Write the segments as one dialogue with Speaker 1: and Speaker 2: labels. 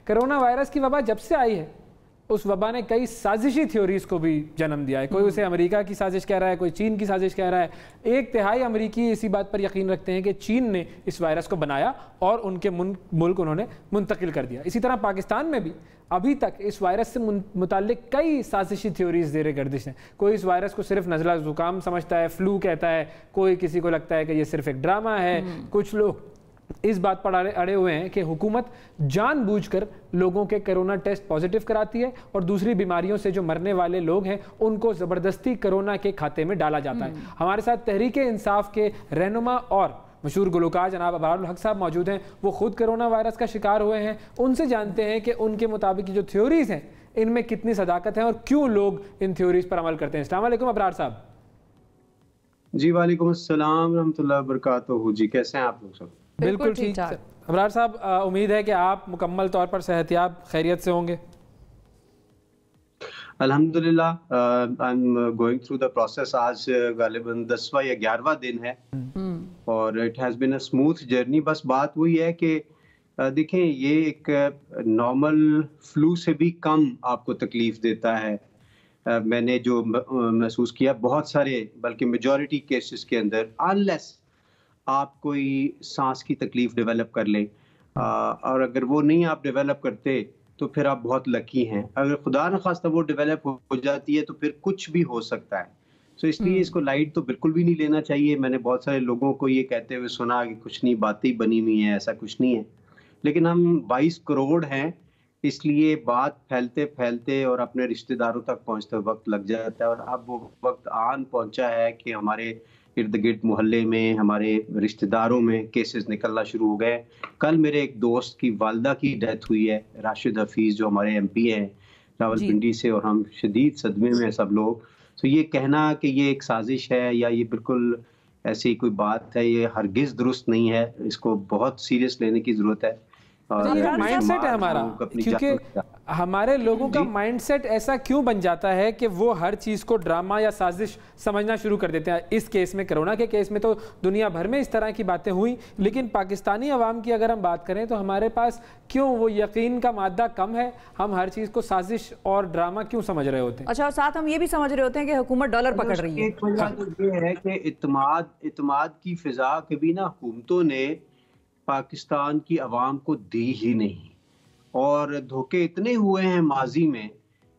Speaker 1: Corona virus की वबा जब से आई है उस वबा ने कई साजिशी थ्योरीज को भी जन्म दिया है। कोई उसे अमेरिका की साजिश कह रहा है, कोई चीन की साजिश कह रहा है। 1/3 अमेरिकी इसी बात पर यकीन रखते हैं कि चीन ने इस वायरस को बनाया और उनके मुल्क उन्होंने मुंतकिल कर दिया। इसी तरह पाकिस्तान में भी अभी तक इस वायरस से मुताल्लिक कई साजिशी थ्योरीज ज़ेर गर्दिश हैं। कोई इस वायरस को सिर्फ नज़ला ज़ुकाम समझता है, फ्लू कहता है, कोई किसी को लगता है कि ये सिर्फ एक ड्रामा है। कुछ लोग इस बात पर अड़े हुए हैं कि हुकूमत जानबूझकर लोगों के कोरोना टेस्ट पॉजिटिव कराती है और दूसरी बीमारियों से जो मरने वाले लोग हैं उनको ज़बरदस्ती कोरोना के खाते में डाला जाता है। हमारे साथ तहरीके इंसाफ के रहनुमा और मशहूर गुलकार जनाब अबरारुल हक साहब मौजूद हैं। वो खुद कोरोना वायरस का शिकार हुए हैं। उनसे जानते हैं कि उनके मुताबिक जो थ्योरीज हैं इनमें कितनी सदाकत है और क्यों लोग इन थ्योरीज पर अमल करते हैं। अस्सलाम वालेकुम अबरार साहब।
Speaker 2: जी वालेकुम अस्सलाम रहमतुल्लाहि व बरकातहू। जी कैसे हैं आप लोग सब?
Speaker 1: बिल्कुल ठीक। अबरार साहब, उम्मीद है कि आप मुकम्मल तौर पर सेहतियाब खैरियत से होंगे।
Speaker 2: अल्हम्दुलिल्लाह, I am going through the process. आज गालिबन 10वां या 11वां दिन है और it has been a smooth journey. बस बात वही है कि देखें, ये एक नॉर्मल फ्लू से भी कम आपको तकलीफ देता है। मैंने जो महसूस किया बहुत सारे, बल्कि मेजॉरिटी केसेस के अंदर, अनलेस आप कोई सांस की तकलीफ डेवलप कर लें और अगर वो नहीं आप डेवलप करते तो फिर आप बहुत लकी हैं। अगर खुदा न खास्ता वो डेवलप हो जाती है तो फिर कुछ भी हो सकता है। सो इसलिए इसको लाइट तो बिल्कुल भी नहीं लेना चाहिए। मैंने बहुत सारे लोगों को ये कहते हुए सुना कि कुछ नहीं, बातें बनी हुई हैं, ऐसा कुछ नहीं है। लेकिन हम 22 करोड़ हैं, इसलिए बात फैलते फैलते और अपने रिश्तेदारों तक पहुंचते वक्त लग जाता है। और अब वो वक्त आन पहुंचा है कि हमारे इर्द गिर्द मोहल्ले में, हमारे रिश्तेदारों में केसेस निकलना शुरू हो गए। कल मेरे एक दोस्त की वालदा की डेथ हुई है, राशिद हफीज़, जो हमारे MP हैं रावलपिंडी से, और हम शदीद सदमे में सब लोग। तो ये कहना कि ये एक साजिश है या ये बिल्कुल ऐसी कोई बात है, ये हरगिज़ दुरुस्त नहीं है। इसको बहुत सीरियस लेने की ज़रूरत है।
Speaker 1: माइंडसेट है हमारा, क्योंकि हमारे लोगों का माइंडसेट ऐसा क्यों बन जाता है कि वो हर चीज़ को ड्रामा या साजिश समझना शुरू कर देते हैं। इस केस में, कोरोना के केस में तो दुनिया भर में इस तरह की बातें हुई, लेकिन पाकिस्तानी अवाम की अगर हम बात करें तो हमारे पास क्यों वो यकीन का मादा कम है? हम हर चीज़ को साजिश और ड्रामा क्यों समझ रहे होते हैं?
Speaker 3: अच्छा, और साथ हम ये भी समझ रहे होते हैं कि हुकूमत डॉलर पकड़ रही है।
Speaker 2: एक वजह तो ये है कि इत्माद की फिजा कभी ना हुकूमतों ने पाकिस्तान की आवाम को दी ही नहीं। और धोखे इतने हुए हैं माजी में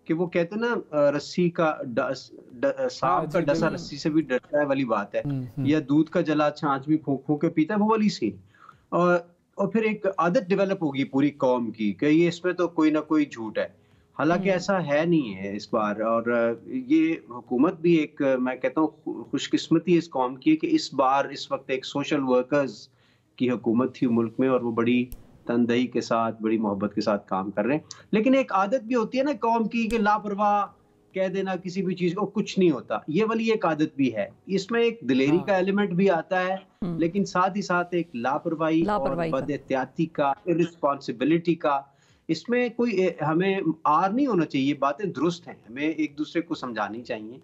Speaker 2: कि वो कहते हैं ना, रस्सी का सांप का डसा रस्सी से भी डरता है वाली बात है, या दूध का जला छाछ भी फूंक फूंक के पीता है, वो वाली सी। और फिर एक आदत डेवलप होगी पूरी कौम की कि ये इसमें तो कोई ना कोई झूठ है। हालांकि ऐसा है नहीं है इस बार। और ये हुकूमत भी एक, मैं कहता हूँ, खुशकिस्मती इस कौम की है कि इस बार इस वक्त एक सोशल वर्कर्स की हुकूमत थी मुल्क में और वो बड़ी तनदही के साथ, बड़ी मोहब्बत के साथ काम कर रहे हैं। लेकिन एक आदत भी होती है ना कौम की कि लापरवाह कह देना किसी भी चीज को, कुछ नहीं होता, ये वाली एक आदत भी है। इसमें एक दिलेरी का एलिमेंट भी आता है, लेकिन साथ ही साथ एक लापरवाही और बदएहतियाती का, इर्रिस्पॉन्सिबिलिटी का। इसमें कोई हमें आर नहीं होना चाहिए। बातें दुरुस्त हैं, हमें एक दूसरे को समझानी चाहिए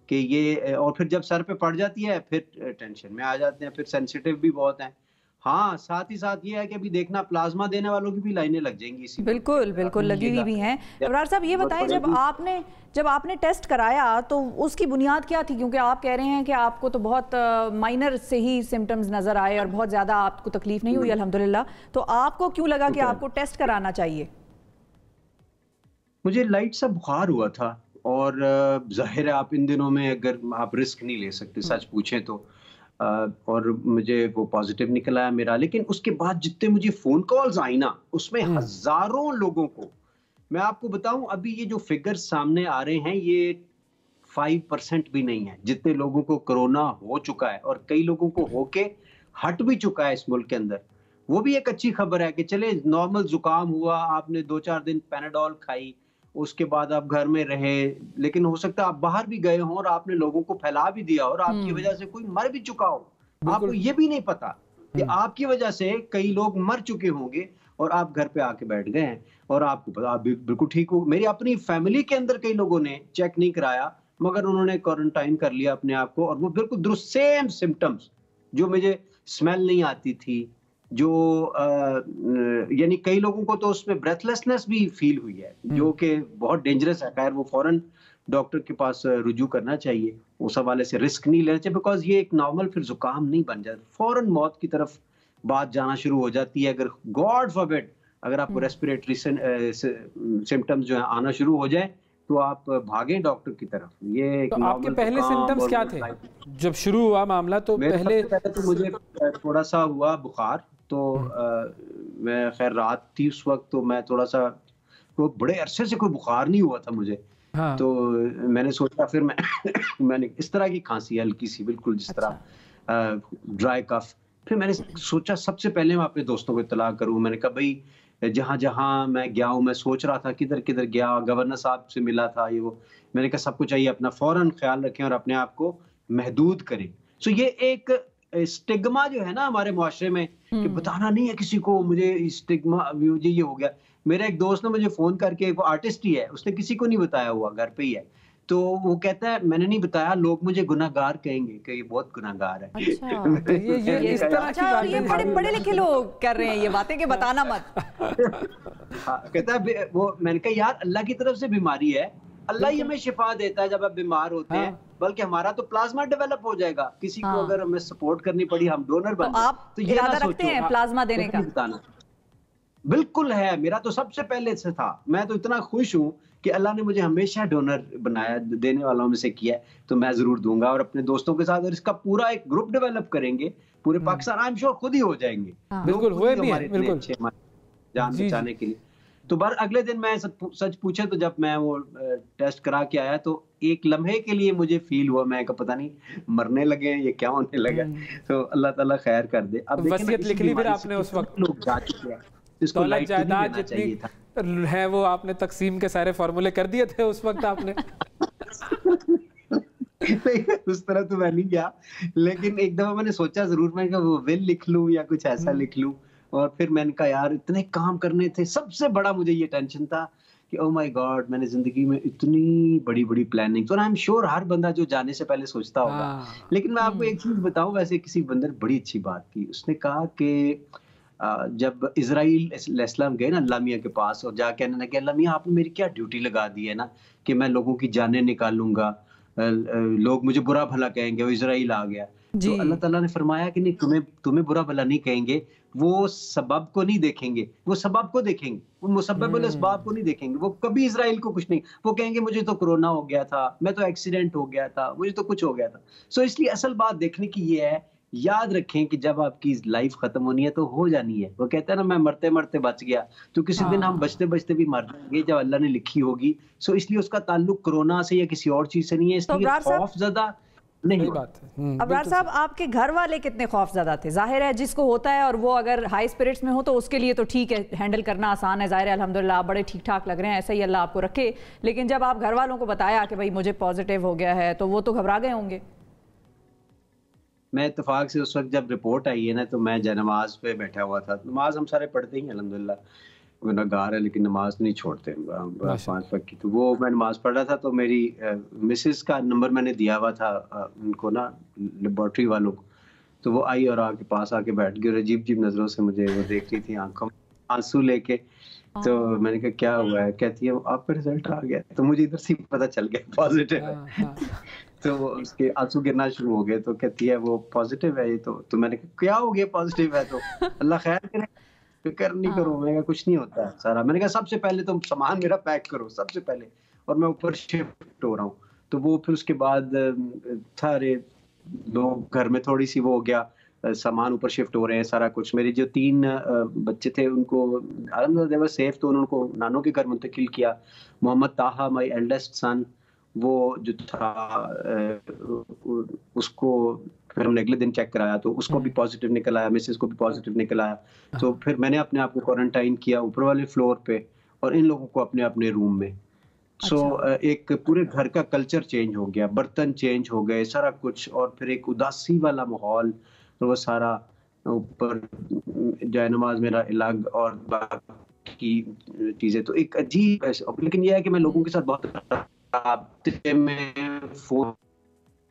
Speaker 2: कि ये, और फिर जब सर पे पड़ जाती है फिर टेंशन में आ जाते हैं, फिर सेंसिटिव भी बहुत हैं। हाँ, साथ ही साथ ये है कि अभी देखना प्लाज्मा देने वालों की भी लाइनें लग जाएंगी इसी।
Speaker 3: बिल्कुल बिल्कुल लगी हुई भी हैं। अबरार साहब, ये बताएं, जब आपने टेस्ट कराया तो उसकी बुनियाद क्या थी? क्योंकि आप कह रहे हैं कि आपको तो बहुत माइनर से ही सिम्टम्स नजर आए और बहुत ज्यादा आपको तकलीफ नहीं हुई अल्हम्दुलिल्लाह, तो आपको क्यों लगा कि आपको टेस्ट कराना चाहिए?
Speaker 2: मुझे लाइट सा बुखार हुआ था और जाहिर है आप इन दिनों में अगर आप रिस्क नहीं ले सकते, सच पूछें तो। और मुझे वो पॉजिटिव निकल आया मेरा। लेकिन उसके बाद जितने मुझे फोन कॉल्स आई ना, उसमें हजारों लोगों को, मैं आपको बताऊं, अभी ये जो फिगर्स सामने आ रहे हैं ये 5% भी नहीं है जितने लोगों को कोरोना हो चुका है, और कई लोगों को होके हट भी चुका है इस मुल्क के अंदर। वो भी एक अच्छी खबर है कि चले नॉर्मल जुकाम हुआ, आपने 2-4 दिन पैनाडोल खाई, उसके बाद आप घर में रहे, लेकिन हो सकता है आप बाहर भी गए हों और आपने लोगों को फैला भी दिया और आपकी वजह से कोई मर भी चुका हो। आपको ये भी नहीं पता कि आपकी वजह से कई लोग मर चुके होंगे और आप घर पे आके बैठ गए हैं और आपको पता, आप बिल्कुल ठीक हो। मेरी अपनी फैमिली के अंदर कई लोगों ने चेक नहीं कराया मगर उन्होंने क्वारंटाइन कर लिया अपने आप को, और वो बिल्कुल दुरुस्त सेम सिम्टम्स, जो मुझे स्मेल नहीं आती थी, जो यानी कई लोगों को तो उसमें ब्रेथलेसनेस भी फील हुई है, जो कि बहुत डेंजरस है। खैर वो फौरन डॉक्टर के पास रुजू करना चाहिए, उस हवाले से रिस्क नहीं लेना चाहिए, बिकॉज ये एक नॉर्मल फिर जुकाम नहीं बन जाता, फौरन मौत की तरफ बात जाना शुरू हो जाती है। अगर गॉड फॉरबिड अगर आपको रेस्पिरेटरी सिम्टम्स जो है आना शुरू हो जाए तो आप भागें डॉक्टर की तरफ। ये
Speaker 1: तो आपके पहले सिम्टम्स क्या थे जब शुरू हुआ मामला? तो पहले
Speaker 2: तो मुझे थोड़ा सा हुआ बुखार, तो मैं खैर रात थी उस वक्त, तो मैं थोड़ा सा, तो बड़े अरसे से कोई बुखार नहीं हुआ था मुझे। हाँ। तो मैंने सोचा फिर मैंने इस तरह की खांसी हल्की सी बिल्कुल जिस तरह ड्राई कफ, फिर मैंने सोचा सबसे पहले मैं अपने दोस्तों को इत्तला करूं। मैंने कहा भाई जहां जहां मैं गया हूं, मैं सोच रहा था किधर किधर गया, गवर्नर साहब से मिला था, ये वो, मैंने कहा सबको चाहिए अपना फौरन ख्याल रखें और अपने आप को महदूद करें। सो ये एक स्टिग्मा जो है ना हमारे मुआशरे में कि बताना नहीं है किसी को, मुझे स्टिग्मा मुझे ये हो गया। मेरा एक दोस्त ने मुझे फोन करके, वो आर्टिस्ट ही है, उसने किसी को नहीं बताया हुआ, घर पे ही है, तो वो कहता है मैंने नहीं बताया, लोग मुझे गुनाहगार कहेंगे कि ये बहुत गुनाहगार है।
Speaker 3: अच्छा, ये इस तरह की बात, ये पढ़े लिखे लोग कर रहे हैं ये बातें कि बताना मत।
Speaker 2: कहता है वो, मैंने कहा यार अल्लाह की तरफ से बीमारी है, अल्लाह ही हमें शिफा देता है जब आप बीमार होते हैं, बल्कि हमारा तो प्लाज्मा डेवलप हो जाएगा, किसी को अगर हमें सपोर्ट करनी पड़ी, हम डोनर बन जाए,
Speaker 3: तो ये इरादा रखते हैं प्लाज्मा देने का?
Speaker 2: बताना बिल्कुल है, मेरा तो सबसे पहले से था। मैं तो इतना खुश हूँ कि अल्लाह ने मुझे हमेशा डोनर बनाया, देने वालों में से किया, तो मैं जरूर दूंगा और अपने दोस्तों के साथ, और इसका पूरा एक ग्रुप डेवलप करेंगे पूरे पाकिस्तान, आई एम श्योर खुद ही हो जाएंगे।
Speaker 1: बिल्कुल हुए भी हैं, बिल्कुल
Speaker 2: जान बचाने के लिए। तो बार अगले दिन मैं सच पूछे तो जब मैं वो टेस्ट करा के आया तो एक लम्हे के लिए मुझे फील हुआ, मैं कहा पता नहीं मरने लगे हैं, ये क्या होने लगा। तो अल्लाह ताला खैर कर दे।
Speaker 1: अब वसीयत लिख ली फिर आपने उस वक्त?
Speaker 2: लोग जा चुके हैं, इसको
Speaker 1: दौलत जायदाद जितनी है वो आपने तकसीम के सारे फॉर्मूले कर दिए थे उस वक्त आपने?
Speaker 2: उस तरह तो मैं नहीं गया, लेकिन एक दफा मैंने सोचा जरूर, मैं वो विल लिख लूं या कुछ ऐसा लिख लूं, और फिर मैंने कहा यार इतने काम करने थे। सबसे बड़ा मुझे ये टेंशन था कि ओ माय गॉड, मैंने जिंदगी में इतनी बड़ी बड़ी प्लानिंग, और आई एम श्योर हर बंदा जो जाने से पहले सोचता होगा। लेकिन मैं आपको एक चीज बताऊं, वैसे किसी बंदे ने बड़ी अच्छी बात की, उसने कहा कि जब इजराइल इस्लाम गए ना अल्लाह मियां के पास, और जाके कहने लगे अल्लाह मियां आपने मेरी क्या ड्यूटी लगा दी है ना कि मैं लोगों की जानें निकालूंगा, लोग मुझे बुरा भला कहेंगे, वो इजराइल आ गया। तो अल्लाह ताला ने फरमाया कि नहीं, तुम्हें बुरा भला नहीं कहेंगे, वो सबब को नहीं देखेंगे, वो सबब को देखेंगे, वो मुसब्बब अल असबाब को नहीं देखेंगे। वो कभी इजराइल को कुछ नहीं, वो कहेंगे मुझे तो कोरोना हो गया था, मैं तो एक्सीडेंट हो गया था, मुझे तो कुछ हो गया था। सो इसलिए असल बात देखने की ये है, याद रखें कि जब आपकी लाइफ खत्म होनी है तो हो जानी है। वो कहते हैं ना मैं मरते मरते बच गया, तो किसी दिन हम बचते बचते भी मर जाएंगे जब अल्लाह ने लिखी होगी। सो इसलिए उसका ताल्लुक कोरोना से या किसी और चीज से नहीं है, इसलिए खौफजदा नहीं बात है।
Speaker 3: अबरार साहब, आपके घर वाले कितने खौफजदा थे? जाहिर है जिसको होता है और वो अगर हाई स्पिरिट्स में हो तो उसके लिए तो ठीक है, हैंडल करना आसान है, जाहिर है अल्हम्दुलिल्लाह आप बड़े ठीक ठाक लग रहे हैं, ऐसा ही अल्लाह आपको रखे। लेकिन जब आप घर वालों को बताया कि भाई मुझे पॉजिटिव हो गया है, तो वो तो घबरा गए होंगे?
Speaker 2: मैं इत्तेफाक से उस वक्त जब रिपोर्ट आई है ना, तो मैं नमाज पे बैठा हुआ था। नमाज हम सारे पढ़ते ही अल्हम्दुलिल्लाह, गुनहगार है लेकिन नमाज नहीं छोड़ते 5 वक्त की। तो वो मैं नमाज पढ़ रहा था, तो मेरी मिसेस का नंबर मैंने दिया हुआ था उनको ना, लेबोरेटरी वालों को। तो वो आई और आके पास आके बैठ गई और अजीब अजीब नजरों से मुझे वो देख रही थी, आंखों में आंसू लेके। तो मैंने कहा क्या हुआ है? कहती है आपका रिजल्ट आ गया। तो मुझे इधर से पता चल गया पॉजिटिव है। तो उसके आंसू गिरना शुरू हो गए। तो कहती है वो पॉजिटिव है ये। तो मैंने कहा क्या हो गया पॉजिटिव है तो? अल्लाह खैर करे, फिक्र नहीं करो। मैंने कहा कुछ नहीं होता है सारा। मैंने कहा सबसे पहले तुम सामान मेरा पैक करो सबसे पहले, और मैं ऊपर शिफ्ट हो रहा हूँ। तो वो फिर उसके बाद सारे लोग घर में थोड़ी सी वो हो गया, सामान ऊपर शिफ्ट हो रहे हैं सारा कुछ। मेरे जो 3 बच्चे थे उनको अल्हम्दुलिल्लाह सेफ, तो उनको नानों के घर मुंतकिल किया। मोहम्मद ताहा माई एल्डेस्ट सन, वो जो था उसको फिर हमने अगले दिन चेक कराया तो उसको भी पॉजिटिव निकल आया, मिसेस को भी पॉजिटिव निकल आया। तो फिर मैंने अपने आप को क्वारंटाइन किया ऊपर वाले फ्लोर पे, और इन लोगों को अपने अपने रूम में। सो एक पूरे घर का कल्चर चेंज हो गया, बर्तन चेंज हो गए, सारा कुछ। और फिर एक उदासी वाला माहौल, तो वो सारा ऊपर जाए नमाज मेरा अलग और बाकी चीजें। तो एक अजीब, लेकिन यह है कि मैं लोगों के साथ बहुत में फोन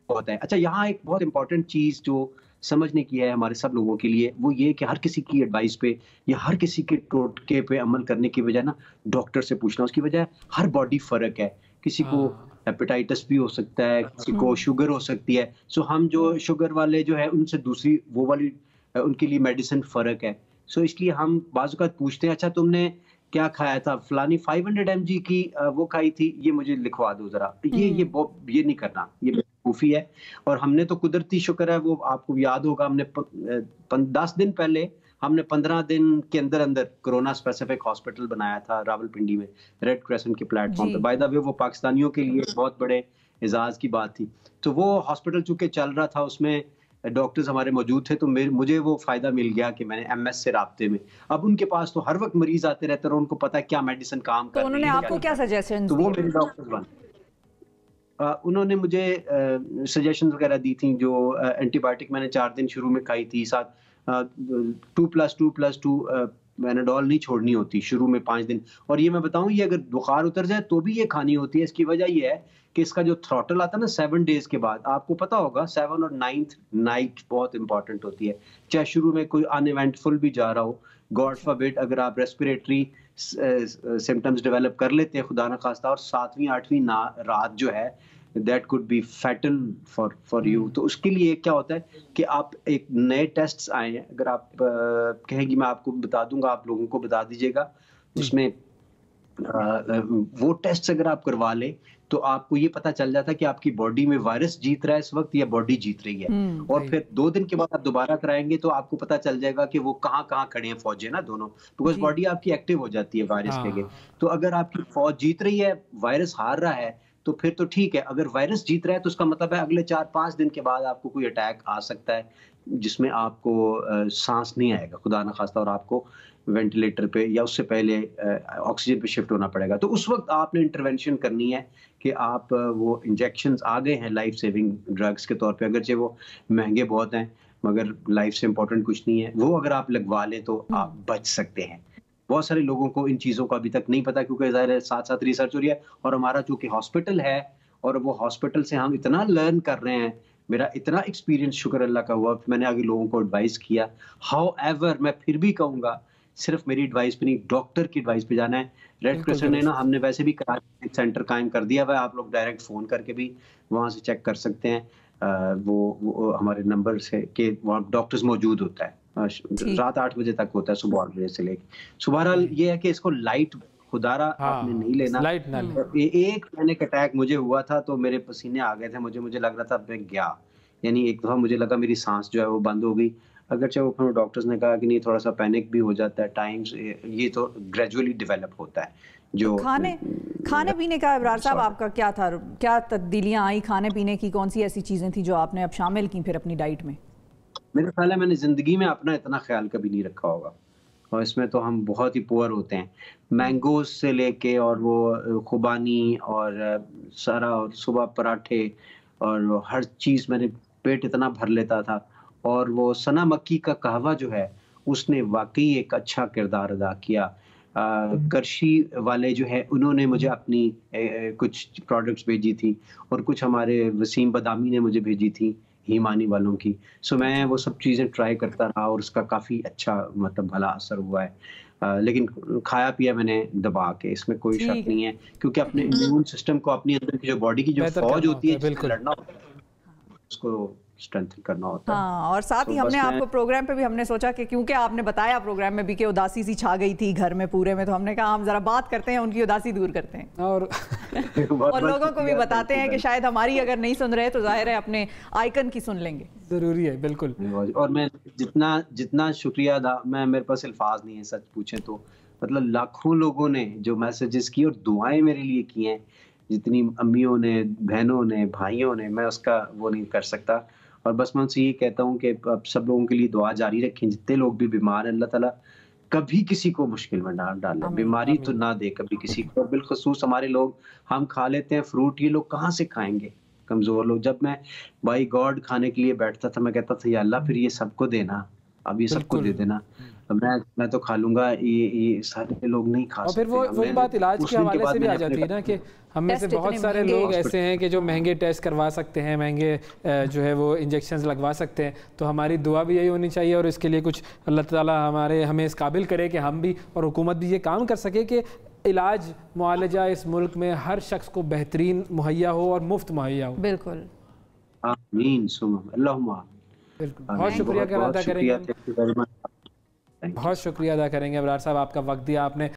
Speaker 2: होता है। अच्छा, यहाँ एक बहुत इंपॉर्टेंट चीज जो समझने की है हमारे सब लोगों के लिए, वो ये कि हर किसी की एडवाइस पे या हर किसी के टोटके पे अमल करने की बजाय ना डॉक्टर से पूछना। उसकी वजह हर बॉडी फर्क है, किसी को हेपेटाइटिस भी हो सकता है, किसी को शुगर हो सकती है। सो हम जो शुगर वाले जो है उनसे दूसरी वो वाली उनके लिए मेडिसिन फर्क है। सो इसलिए हम बाज़ औक़ात पूछते हैं, अच्छा तुमने क्या खाया था, फलानी 500 mg की वो खाई थी, ये मुझे लिखवा दो जरा। ये नहीं करना, ये बेवकूफ़ी है। और हमने तो कुदरती शुक्र है, वो आपको याद होगा, हमने 10 दिन पहले हमने 15 दिन के अंदर अंदर कोरोना स्पेसिफिक हॉस्पिटल बनाया था रावलपिंडी में, रेड क्रेसेंट के प्लेटफॉर्म पे। बाय द वे वो पाकिस्तानियों के लिए बहुत बड़े एजाज की बात थी। तो वो हॉस्पिटल चूंकि चल रहा था, उसमें डॉक्टर्स हमारे मौजूद थे, तो मुझे वो फायदा मिल गया कि मैंने एमएस से राब्ते में, अब उनके पास तो हर वक्त मरीज आते रहते हैं और उनको पता है क्या मेडिसिन काम कर रही है।
Speaker 3: तो उन्होंने आपको क्या सजेशन?
Speaker 2: तो वो मेरे डॉक्टर्स बने। उन्होंने मुझे सजेशन वगैरह दी थी, जो एंटीबायोटिक मैंने 4 दिन शुरू में खाई थी, साथ 2+2+2 मैनाडोल नहीं छोड़नी होती शुरू में 5 दिन। और ये मैं बताऊं, ये अगर बुखार उतर जाए तो भी ये खानी होती है। इसकी वजह ये है कि इसका जो थ्रॉटल आता है ना 7 डेज के बाद, आपको पता होगा 7 और 9th नाइट बहुत इंपॉर्टेंट होती है। चाहे शुरू में कोई अनइवेंटफुल भी जा रहा हो, गॉड फॉरबिड अगर आप रेस्पिरेटरी सिम्टम्स डेवलप कर लेते हैं खुदा न खास्ता, और 7वीं 8वीं रात जो है that could be fatal for you. तो उसके लिए क्या होता है कि आप एक नए टेस्ट्स आए हैं, अगर आप कहेंगी मैं आपको बता दूंगा, आप लोगों को बता दीजिएगा, उसमें वो टेस्ट अगर आप करवा लें तो आपको ये पता चल जाता है कि आपकी बॉडी में वायरस जीत रहा है इस वक्त या बॉडी जीत रही है। और फिर 2 दिन के बाद आप दोबारा कराएंगे तो आपको पता चल जाएगा कि वो कहाँ खड़े हैं फौजी ना दोनों, बिकॉज बॉडी आपकी एक्टिव हो जाती है वायरस के लिए। तो अगर आपकी फौज जीत रही है, वायरस हार रहा है, तो फिर तो ठीक है। अगर वायरस जीत रहा है तो उसका मतलब है अगले 4-5 दिन के बाद आपको कोई अटैक आ सकता है जिसमें आपको सांस नहीं आएगा खुदा न खास्ता, और आपको वेंटिलेटर पे या उससे पहले ऑक्सीजन पे शिफ्ट होना पड़ेगा। तो उस वक्त आपने इंटरवेंशन करनी है कि आप वो इंजेक्शंस आ गए हैं लाइफ सेविंग ड्रग्स के तौर पे, अगरचे वो महंगे बहुत हैं मगर लाइफ से इंपॉर्टेंट कुछ नहीं है, वो अगर आप लगवा लें तो आप बच सकते हैं। बहुत सारे लोगों को इन चीज़ों का अभी तक नहीं पता, क्योंकि ज़ाहिर है साथ साथ रिसर्च हो रही है, और हमारा चूंकि हॉस्पिटल है और वो हॉस्पिटल से हम इतना लर्न कर रहे हैं, मेरा इतना एक्सपीरियंस शुक्र अल्लाह का हुआ, मैंने आगे लोगों को एडवाइस किया। हाउएवर मैं फिर भी कहूँगा, सिर्फ मेरी एडवाइस पे नहीं, डॉक्टर की एडवाइस पे जाना है। रेड क्रिसेंट ने ना, हमने वैसे भी कराची सेंटर कायम कर दिया हुआ है, आप लोग डायरेक्ट फ़ोन करके भी वहाँ से चेक कर सकते हैं। वो हमारे नंबर से के वहाँ डॉक्टर्स मौजूद होता है, रात 8 बजे तक होता है, सुबह 8 बजे से लेके। सुबह ये है कि इसको लाइट खुदारा आपने नहीं लेना। एक पैनिक अटैक मुझे हुआ था तो मेरे पसीने आ गए थे, मुझे लग रहा था मैं गया, यानी एक दफा मुझे लगा मेरी सांस जो है वो बंद हो गई। अगरचे वो फिर डॉक्टर्स ने कहा कि नहीं, थोड़ा सा पैनिक भी हो जाता है टाइम्स, ये तो ग्रेजुअली डेवलप होता है। जो
Speaker 3: खाने पीने का इब्रार साहब आपका क्या था, क्या तब्दीलियां आई खाने पीने की, कौन सी ऐसी चीजें थी जो आपने अब शामिल की फिर अपनी डाइट में?
Speaker 2: मेरे ख्याल है मैंने जिंदगी में अपना इतना ख्याल कभी नहीं रखा होगा, और इसमें तो हम बहुत ही पुअर होते हैं। मैंगोज से लेके और वो खुबानी और सारा, और सुबह पराठे और हर चीज़, मैंने पेट इतना भर लेता था। और वो सना मक्की का कहवा जो है उसने वाकई एक अच्छा किरदार अदा किया। करशी वाले जो है उन्होंने मुझे अपनी कुछ प्रोडक्ट्स भेजी थी, और कुछ हमारे वसीम बदामी ने मुझे भेजी थी हीमानी वालों की। सो मैं वो सब चीज़ें ट्राई करता रहा और उसका काफ़ी अच्छा मतलब भला असर हुआ है। लेकिन खाया पिया मैंने दबा के, इसमें कोई शक नहीं है, क्योंकि अपने इम्यून सिस्टम को, अपनी अंदर की जो बॉडी की जो फौज होती है जिससे लड़ना होता है, उसको स्ट्रेंथन करना होता है।
Speaker 3: हाँ, और साथ ही हमने आपको प्रोग्राम पे भी हमने सोचा कि क्योंकि आपने बताया प्रोग्राम में भी कि उदासी सी छा गई थी घर में पूरे में, तो हमने कहा हम जरा बात करते हैं, उनकी उदासी दूर करते हैं और लोगों को भी बताते हैं कि शायद हमारी अगर नहीं सुन रहे तो जाहिर है अपने आइकन की सुन लेंगे।
Speaker 1: जरूरी है, बिल्कुल।
Speaker 2: और मैं जितना शुक्रिया अदा, मैं मेरे पास अल्फाज नहीं है सच पूछे तो। मतलब लाखों लोगों ने जो मैसेजेस किए और दुआएं मेरे लिए की हैं, जितनी अम्मियों ने, बहनों ने, भाइयों ने, मैं उसका वो नहीं कर सकता। और बस मैं उनसे ये कहता हूँ कि अब सब लोगों के लिए दुआ जारी रखें, जितने लोग भी बीमार हैं, अल्लाह ताला कभी किसी को मुश्किल में ना डाले, बीमारी तो ना दे कभी किसी को। बिलखुसूस हमारे लोग, हम खा लेते हैं फ्रूट, ये लोग कहाँ से खाएंगे, कमजोर लोग। जब मैं बाई गॉड खाने के लिए बैठता था, मैं कहता था या अल्लाह फिर ये सबको देना, अब ये सबको दे देना। मैं तो खा लूंगा, ये सारे लोग नहीं खा
Speaker 1: और
Speaker 2: सकते।
Speaker 1: फिर वही बात इलाज के हवाले से भी आ जाती है ना कि हम में से बहुत सारे लोग ऐसे हैं कि जो महंगे टेस्ट करवा सकते हैं, महंगे जो है वो इंजेक्शंस लगवा सकते हैं। तो हमारी दुआ भी यही होनी चाहिए और इसके लिए कुछ अल्लाह ताला हमें इस काबिल करे कि हम भी और हुकूमत भी ये काम कर सके कि इलाज मुआलजा इस मुल्क में हर शख्स को बेहतरीन मुहैया हो और मुफ्त मुहैया हो।
Speaker 3: बिल्कुल,
Speaker 2: आमीन सुम्मा अल्लाहुम्मा।
Speaker 1: बिल्कुल, बहुत शुक्रिया अदा करेंगे, बहुत शुक्रिया अदा करेंगे अबरार साहब, आपका वक्त दिया आपने।